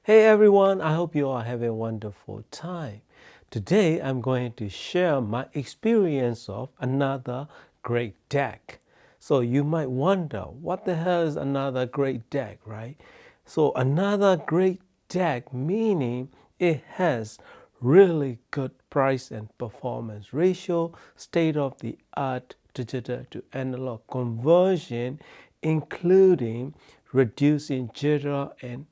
Hey everyone, I hope you are having a wonderful time. Today I'm going to share my experience of another great DAC. So you might wonder, what the hell is another great DAC, right? So another great DAC meaning it has really good price and performance ratio, state-of-the-art digital to analog conversion, including reducing jitter and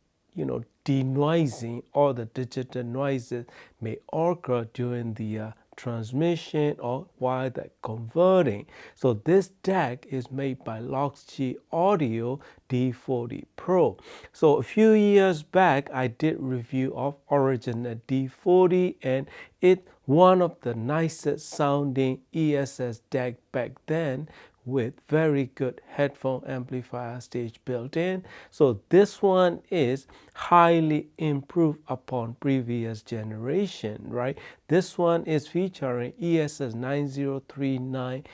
denoising all the digital noises may occur during the transmission or while they're converting. So this DAC is made by Loxjie Audio D40 Pro. So a few years back, I did review of original D40 and it's one of the nicest sounding ESS DAC back then, with very good headphone amplifier stage built in. So this one is highly improved upon previous generation, right? This one is featuring ESS 9039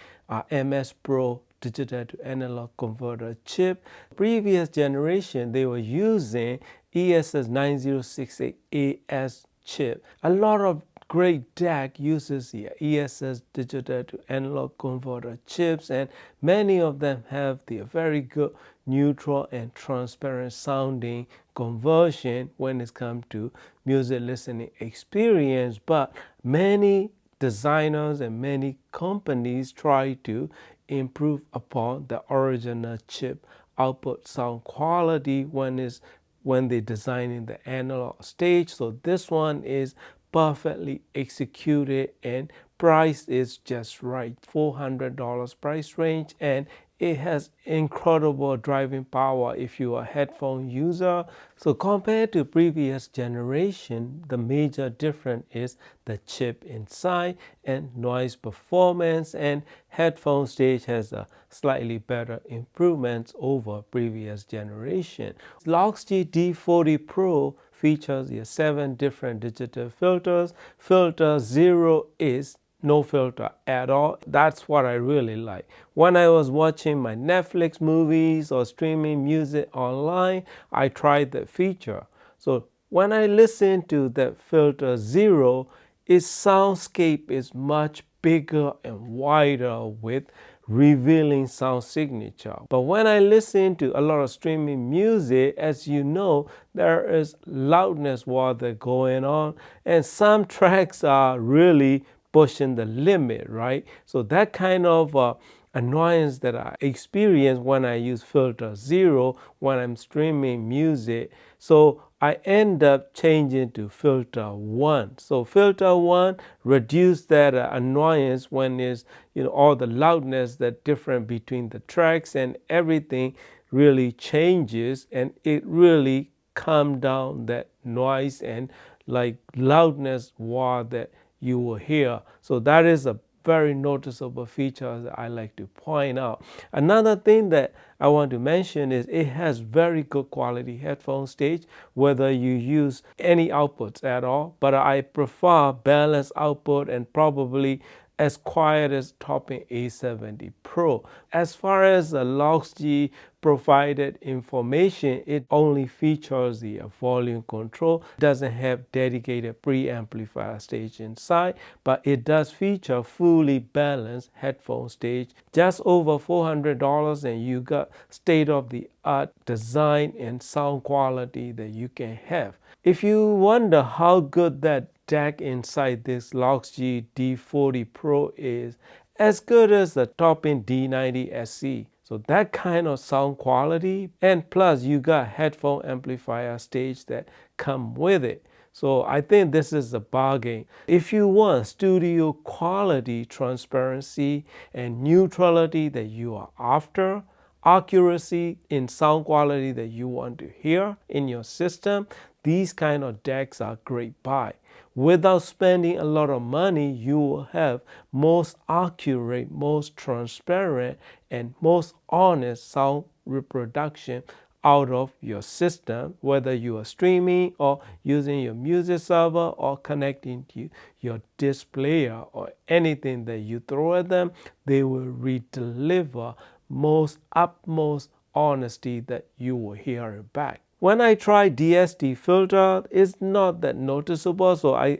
MS Pro digital to analog converter chip. Previous generation, they were using ESS 9068AS chip. A lot of great DAC uses the ESS digital to analog converter chips, and many of them have the very good neutral and transparent sounding conversion when it comes to music listening experience. But many designers and many companies try to improve upon the original chip output sound quality when they're designing the analog stage. So this one is perfectly executed and price is just right, $400 price range, and it has incredible driving power if you are a headphone user. So compared to previous generation, the major difference is the chip inside and noise performance, and headphone stage has a slightly better improvements over previous generation. Loxjie D40 Pro features 7 different digital filters. Filter 0 is no filter at all. That's what I really like. When I was watching my Netflix movies or streaming music online, I tried that feature. So when I listen to that filter 0, its soundscape is much bigger and wider with revealing sound signature. But when I listen to a lot of streaming music, as you know, there is loudness while they're going on, and some tracks are really pushing the limit, right? So that kind of annoyance that I experience when I use filter 0 when I'm streaming music. So I end up changing to filter 1. So filter 1 reduce that annoyance when there's all the loudness that different between the tracks, and everything really changes, and it really calm down that noise and like loudness while that you will hear. So that is a very noticeable feature that I like to point out. Another thing that I want to mention is it has very good quality headphone stage, whether you use any outputs at all, but I prefer balanced output and probably as quiet as Topping A70 Pro. As far as the Loxjie provided information, it only features the volume control. It doesn't have dedicated preamplifier stage inside, but it does feature fully balanced headphone stage. Just over $400, and you got state-of-the-art design and sound quality that you can have. If you wonder how good that DAC inside this Loxjie D40 Pro is, as good as the Topping D90 SE. So that kind of sound quality, and plus you got headphone amplifier stage that come with it. So I think this is a bargain. If you want studio quality, transparency, and neutrality that you are after, accuracy in sound quality that you want to hear in your system, these kind of DACs are great buy. Without spending a lot of money, you will have most accurate, most transparent, and most honest sound reproduction out of your system, whether you are streaming or using your music server or connecting to your disc player or anything that you throw at them. They will redeliver most utmost honesty that you will hear it back. When I try DST filter, it's not that noticeable, so I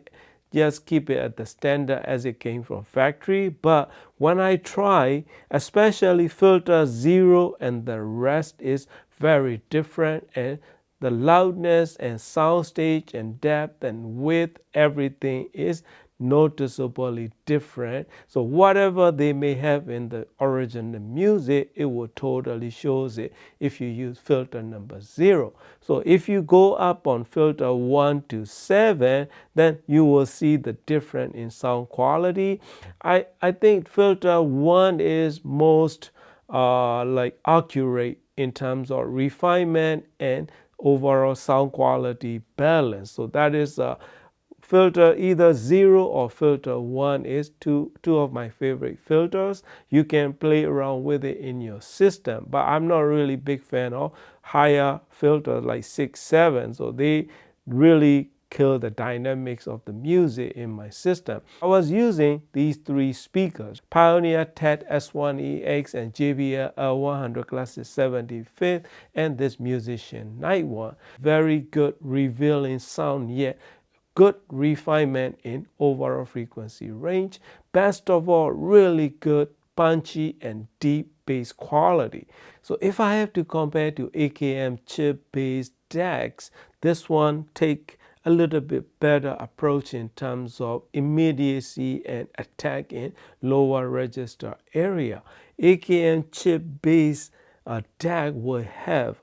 just keep it at the standard as it came from factory. But when I try, especially filter 0 and the rest is very different, and the loudness and sound stage and depth and width, everything is noticeably different. So whatever they may have in the original music, it will totally shows it if you use filter number 0. So if you go up on filter 1 to 7, then you will see the difference in sound quality. I think filter 1 is most like accurate in terms of refinement and overall sound quality balance. So that is filter either 0 or filter 1 is two of my favorite filters. You can play around with it in your system, but I'm not really big fan of higher filters like 6, 7. So they really kill the dynamics of the music in my system. I was using these 3 speakers: Pioneer TED S1EX and JBL L100 Classic 75th, and this Musician Night One. Very good revealing sound, yet good refinement in overall frequency range. Best of all, really good punchy and deep bass quality. So if I have to compare to AKM chip-based DACs, this one take a little bit better approach in terms of immediacy and attack in lower register area. AKM chip-based DAC will have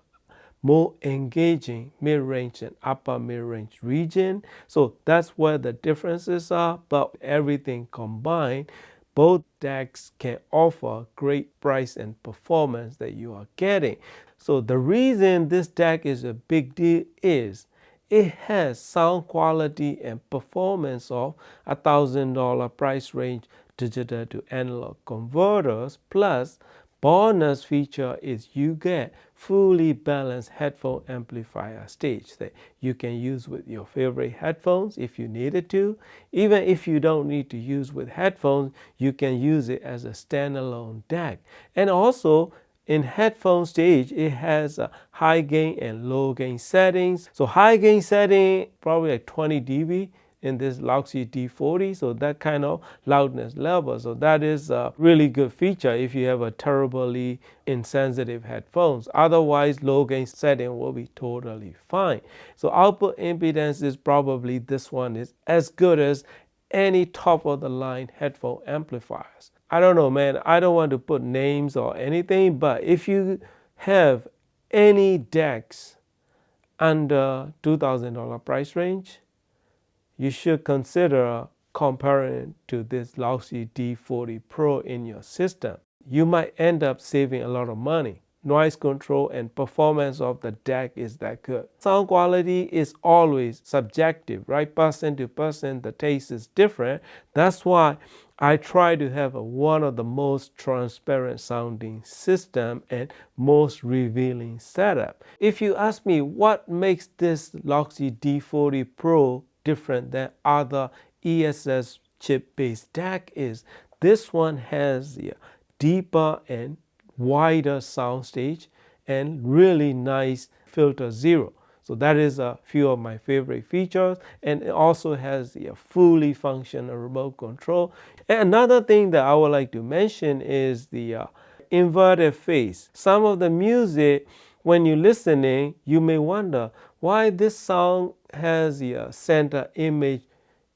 more engaging mid-range and upper mid-range region. So that's where the differences are, but everything combined, both DACs can offer great price and performance that you are getting. So the reason this DAC is a big deal is it has sound quality and performance of $1,000 price range digital to analog converters, plus bonus feature is you get fully balanced headphone amplifier stage that you can use with your favorite headphones if you needed to. Even if you don't need to use with headphones, you can use it as a standalone DAC. And also in headphone stage, it has a high gain and low gain settings. So high gain setting, probably like 20 dB in this Loxjie D40, so that kind of loudness level. So that is a really good feature if you have a terribly insensitive headphones. Otherwise, low gain setting will be totally fine. So output impedance is probably, this one is as good as any top of the line headphone amplifiers. I don't know, man, I don't want to put names or anything, but if you have any DACs under $2,000 price range, you should consider comparing to this Loxjie D40 Pro in your system. You might end up saving a lot of money. Noise control and performance of the DAC is that good. Sound quality is always subjective, right? Person to person, the taste is different. That's why I try to have one of the most transparent sounding system and most revealing setup. If you ask me what makes this Loxjie D40 Pro different than other ESS chip-based DAC is this one has a deeper and wider sound stage and really nice filter 0. So that is a few of my favorite features, and it also has a fully functional remote control. And another thing that I would like to mention is the inverted phase. Some of the music, when you're listening, you may wonder why this song has a center image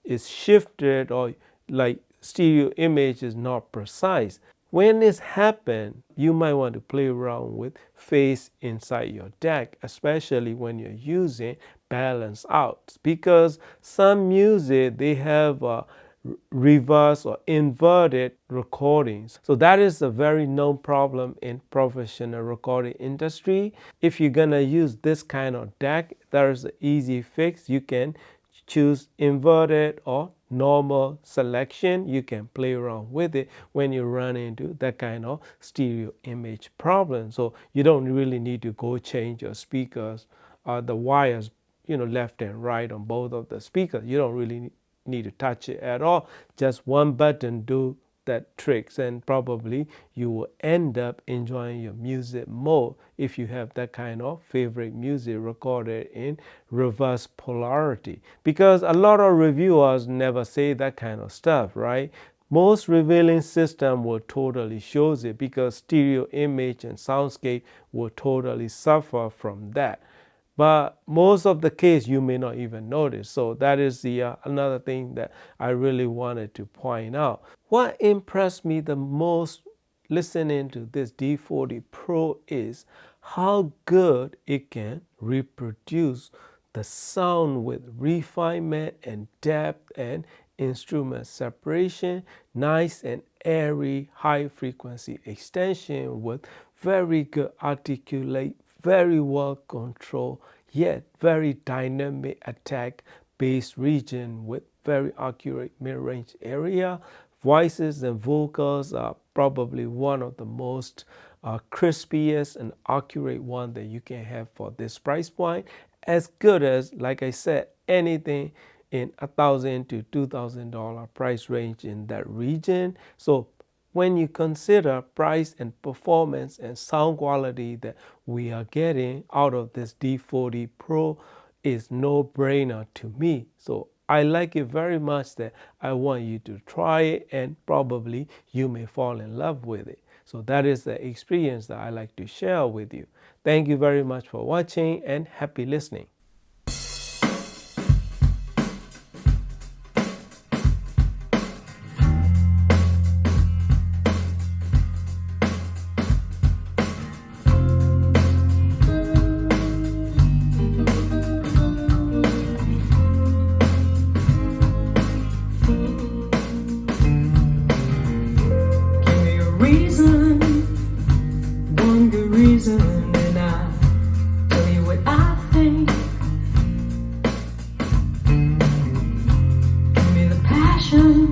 is shifted, or like stereo image is not precise. When this happens, you might want to play around with phase inside your DAC, especially when you're using balance out, because some music, they have reverse or inverted recordings. So that is a very known problem in professional recording industry. If you're gonna use this kind of DAC, there is an easy fix. You can choose inverted or normal selection. You can play around with it when you run into that kind of stereo image problem. So you don't really need to go change your speakers or the wires, left and right on both of the speakers. You don't really need to touch it at all. Just one button do that tricks, and probably you will end up enjoying your music more if you have that kind of favorite music recorded in reverse polarity, because a lot of reviewers never say that kind of stuff, right? Most revealing system will totally shows it, because stereo image and soundscape will totally suffer from that. But most of the case you may not even notice. So that is the another thing that I really wanted to point out. What impressed me the most listening to this D40 Pro is how good it can reproduce the sound with refinement and depth and instrument separation, nice and airy high frequency extension with very good articulate, very well controlled, yet very dynamic attack bass region with very accurate mid-range area. Voices and vocals are probably one of the most crispiest and accurate one that you can have for this price point, as good as, like I said, anything in $1,000 to $2,000 price range in that region. So when you consider price and performance and sound quality that we are getting out of this D40 Pro, is no brainer to me. So I like it very much that I want you to try it, and probably you may fall in love with it. So that is the experience that I like to share with you. Thank you very much for watching, and happy listening. And I'll tell you what I think. Give me the passion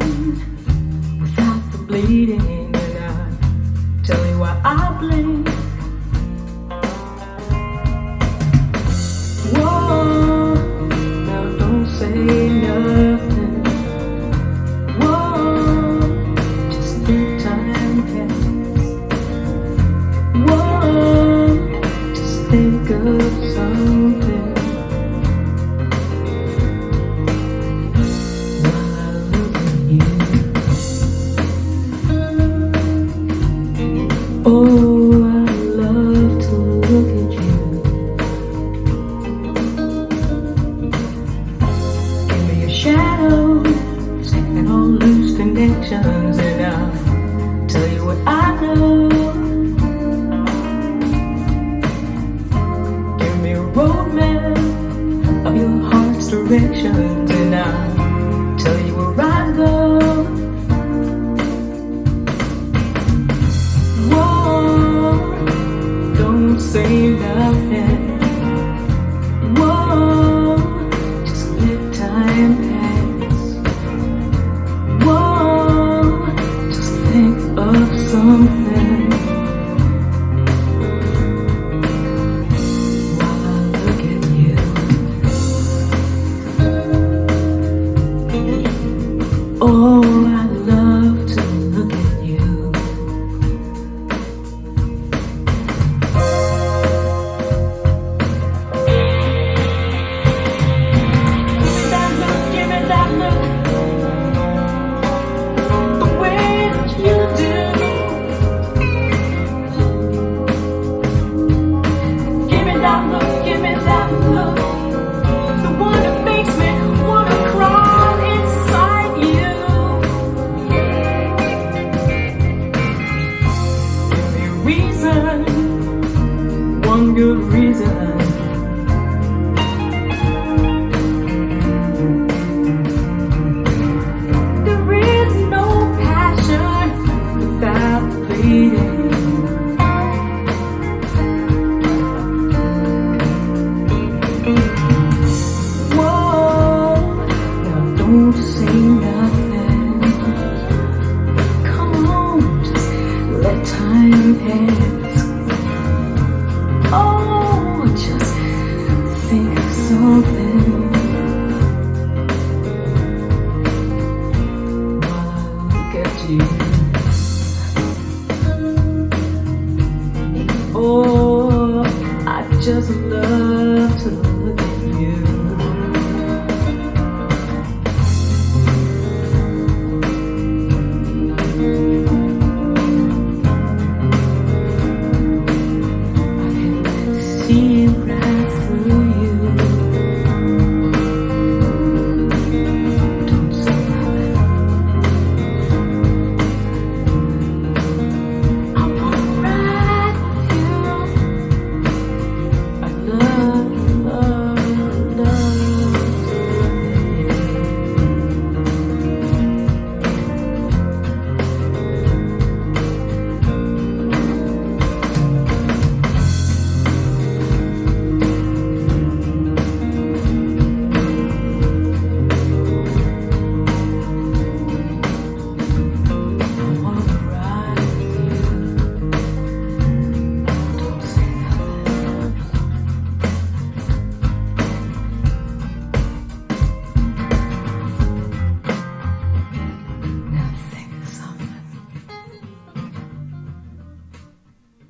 without the bleeding, and I'll tell you why I blink. Whoa, now don't say nothing. Whoa, just let time pass. Think of something while I look at you. Oh, I love to look at you. Give me your shadows and all loose connections, and I'll tell you what I know. Roadmap of your heart's directions, and I'll